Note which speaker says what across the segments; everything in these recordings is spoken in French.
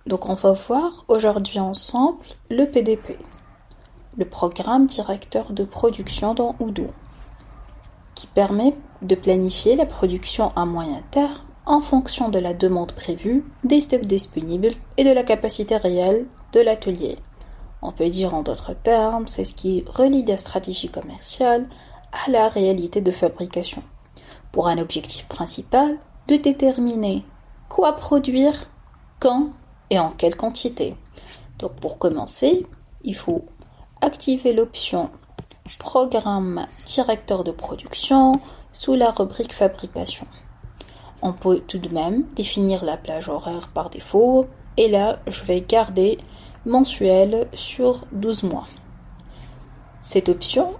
Speaker 1: Donc on va voir aujourd'hui ensemble le PDP, le programme directeur de production dans Odoo, qui permet de planifier la production à moyen terme en fonction de la demande prévue, des stocks disponibles et de la capacité réelle de l'atelier. On peut dire en d'autres termes, c'est ce qui relie la stratégie commerciale à la réalité de fabrication, pour un objectif principal de déterminer quoi produire, quand et en quelle quantité. Donc pour commencer, il faut activer l'option Programme directeur de production sous la rubrique Fabrication. On peut tout de même définir la plage horaire par défaut et là je vais garder mensuel sur 12 mois. Cette option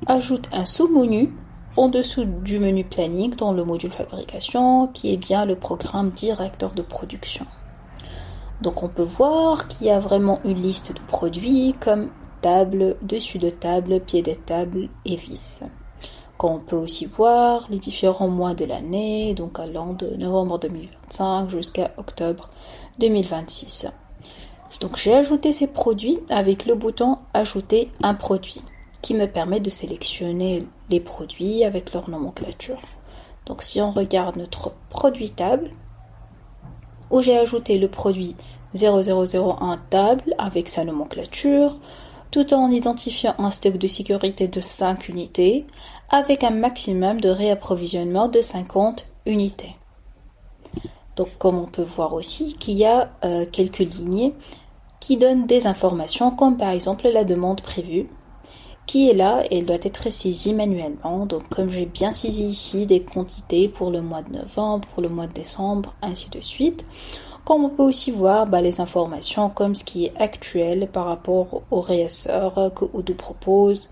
Speaker 1: ajoute un sous-menu en dessous du menu planning dans le module fabrication qui est bien le programme directeur de production. Donc on peut voir qu'il y a vraiment une liste de produits comme table, dessus de table, pied de table et vis. On peut aussi voir les différents mois de l'année, donc allant de novembre 2025 jusqu'à octobre 2026. Donc j'ai ajouté ces produits avec le bouton Ajouter un produit qui me permet de sélectionner les produits avec leur nomenclature. Donc si on regarde notre produit table, où j'ai ajouté le produit 0001 table avec sa nomenclature, tout en identifiant un stock de sécurité de 5 unités avec un maximum de réapprovisionnement de 50 unités. Donc comme on peut voir aussi qu'il y a quelques lignes qui donnent des informations comme par exemple la demande prévue qui est là et elle doit être saisie manuellement. Donc comme j'ai bien saisi ici des quantités pour le mois de novembre, pour le mois de décembre, ainsi de suite. Comme on peut aussi voir les informations comme ce qui est actuel par rapport au réassort que Odoo propose,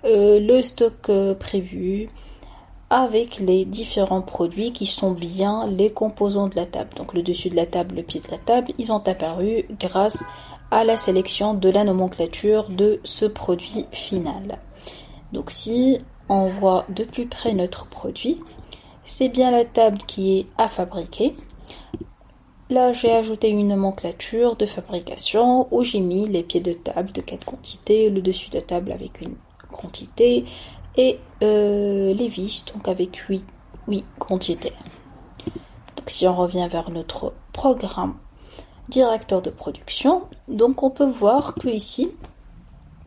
Speaker 1: le stock prévu, avec les différents produits qui sont bien les composants de la table. Donc le dessus de la table, le pied de la table, ils ont apparu grâce à la sélection de la nomenclature de ce produit final. Donc si on voit de plus près notre produit, c'est bien la table qui est à fabriquer. Là, j'ai ajouté une nomenclature de fabrication où j'ai mis les pieds de table de 4 quantités, le dessus de table avec une quantité et les vis donc avec 8 quantités. Donc si on revient vers notre programme directeur de production, donc on peut voir que ici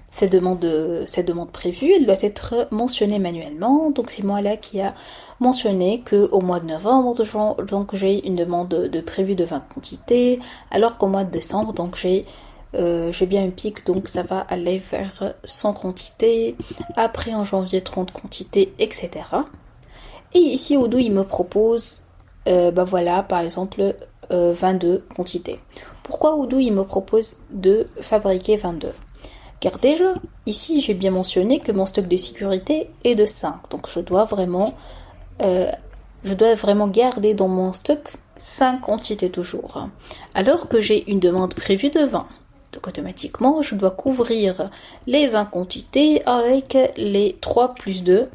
Speaker 1: cette demande prévue, elle doit être mentionnée manuellement. Donc c'est moi là qui a mentionné que au mois de novembre, donc j'ai une demande de prévue de 20 quantités, alors qu'au mois de décembre, donc j'ai bien un pic, donc ça va aller vers 100 quantités, après en janvier 30 quantités, etc. Et ici Odoo il me propose voilà par exemple 22 quantités. Pourquoi Odoo il me propose de fabriquer 22? Car déjà, ici, j'ai bien mentionné que mon stock de sécurité est de 5. Donc, je dois vraiment garder dans mon stock 5 quantités toujours. Alors que j'ai une demande prévue de 20. Donc, automatiquement, je dois couvrir les 20 quantités avec les 3 plus 2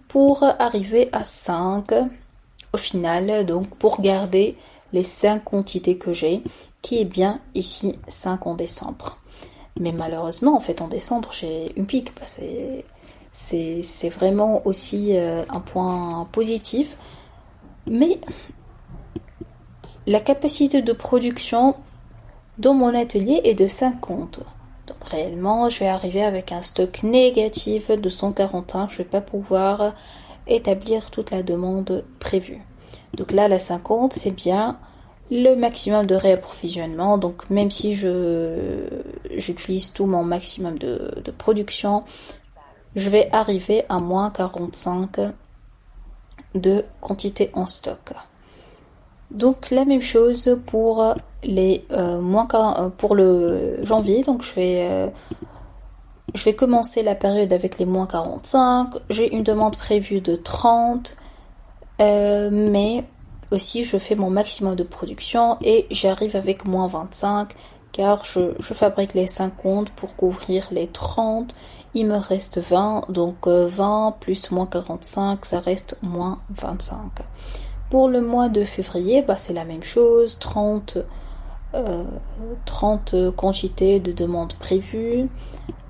Speaker 1: pour arriver à 5 au final. Donc, pour garder les 5 quantités que j'ai, qui est bien ici 5 en décembre. Mais malheureusement, en fait, en décembre, j'ai une pique. C'est vraiment aussi un point positif. Mais la capacité de production dans mon atelier est de 50. Donc réellement, je vais arriver avec un stock négatif de 141. Je ne vais pas pouvoir établir toute la demande prévue. Donc là, la 50, c'est bien le maximum de réapprovisionnement. Donc même si j'utilise tout mon maximum de production, je vais arriver à moins 45 de quantité en stock. Donc la même chose pour les pour le janvier. Donc je vais commencer la période avec les moins 45. J'ai une demande prévue de 30, mais aussi je fais mon maximum de production et j'arrive avec moins 25 car je fabrique les 50 pour couvrir les 30. Il me reste 20, donc 20 plus moins 45, ça reste moins 25. Pour le mois de février, c'est la même chose, 30 30 quantités de demandes prévues,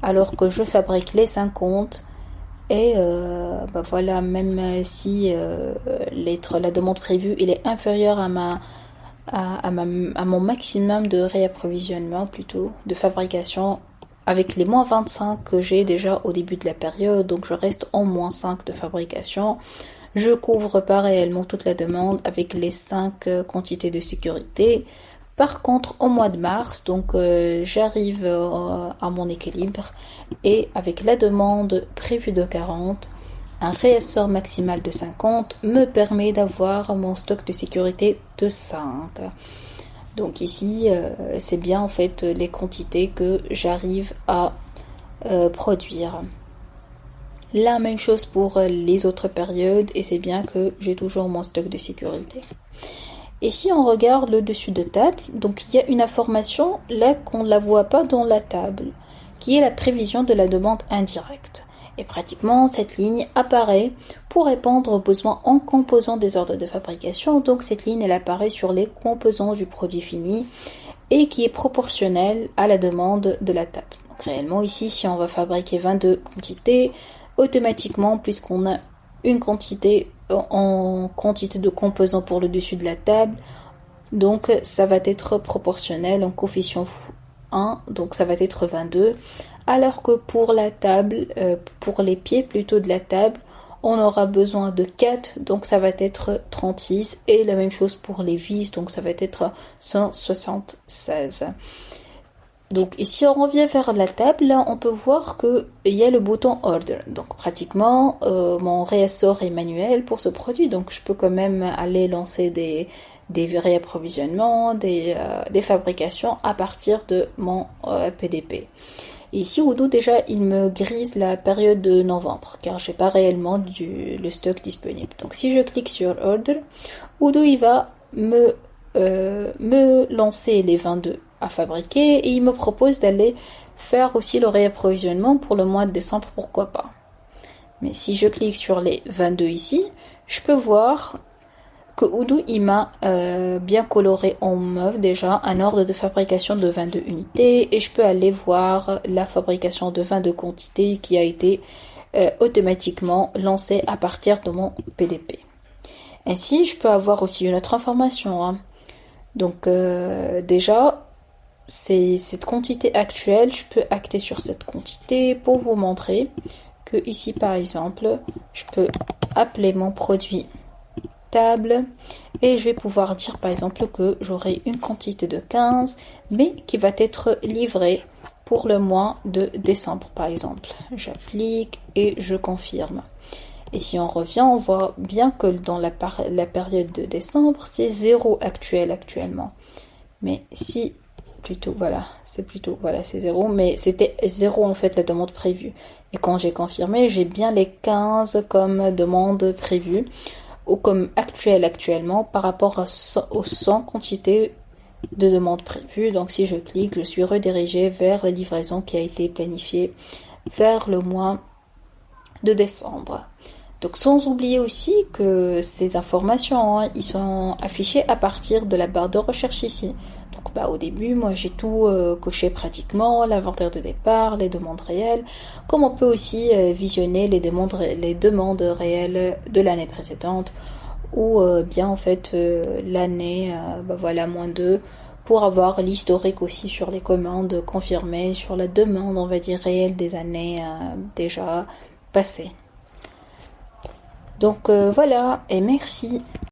Speaker 1: alors que je fabrique les 50. Et voilà, même si la demande prévue il est inférieure à mon maximum de réapprovisionnement, plutôt de fabrication, avec les moins 25 que j'ai déjà au début de la période, donc je reste en moins 5 de fabrication. Je couvre pas réellement toute la demande avec les 5 quantités de sécurité. Par contre, au mois de mars, donc j'arrive à mon équilibre, et avec la demande prévue de 40, un réassort maximal de 50 me permet d'avoir mon stock de sécurité de 5. Donc ici, c'est bien en fait les quantités que j'arrive à produire. La même chose pour les autres périodes, et c'est bien que j'ai toujours mon stock de sécurité. Et si on regarde le dessus de table, donc il y a une information là qu'on ne la voit pas dans la table, qui est la prévision de la demande indirecte. Et pratiquement, cette ligne apparaît pour répondre aux besoins en composants des ordres de fabrication. Donc cette ligne, elle apparaît sur les composants du produit fini et qui est proportionnelle à la demande de la table. Donc réellement ici, si on va fabriquer 22 quantités, automatiquement, puisqu'on a une quantité en quantité de composants pour le dessus de la table, donc ça va être proportionnel en coefficient 1, donc ça va être 22, alors que pour la table, pour les pieds plutôt de la table, on aura besoin de 4, donc ça va être 36, et la même chose pour les vis, donc ça va être 176. Donc ici on revient vers la table, là on peut voir qu'il y a le bouton Order. Donc pratiquement mon réassort est manuel pour ce produit, donc je peux quand même aller lancer des réapprovisionnements, des fabrications à partir de mon PDP. Et ici Odoo déjà il me grise la période de novembre car j'ai pas réellement le stock disponible. Donc si je clique sur Order, Odoo il va me lancer les 22 à fabriquer, et il me propose d'aller faire aussi le réapprovisionnement pour le mois de décembre, pourquoi pas. Mais si je clique sur les 22 ici, je peux voir que Odoo il m'a bien coloré en mauve déjà un ordre de fabrication de 22 unités, et je peux aller voir la fabrication de 22 quantités qui a été automatiquement lancée à partir de mon PDP. Ainsi, je peux avoir aussi une autre information, hein. Donc déjà, c'est cette quantité actuelle, je peux acter sur cette quantité pour vous montrer que ici par exemple, je peux appeler mon produit table, et je vais pouvoir dire par exemple que j'aurai une quantité de 15, mais qui va être livrée pour le mois de décembre par exemple. J'applique et je confirme. Et si on revient, on voit bien que dans la période de décembre, c'est 0 actuellement. Mais si, plutôt, voilà, c'est 0, mais c'était 0 en fait la demande prévue. Et quand j'ai confirmé, j'ai bien les 15 comme demande prévue, ou comme actuellement, par rapport aux 100 quantités de demandes prévues. Donc si je clique, je suis redirigée vers la livraison qui a été planifiée vers le mois de décembre. Donc sans oublier aussi que ces informations, ils sont affichées à partir de la barre de recherche ici. Donc au début, moi j'ai tout coché pratiquement, l'inventaire de départ, les demandes réelles, comme on peut aussi visionner les demandes réelles de l'année précédente, ou bien en fait l'année -2, pour avoir l'historique aussi sur les commandes confirmées, sur la demande on va dire réelle des années déjà passées. Donc voilà, et merci.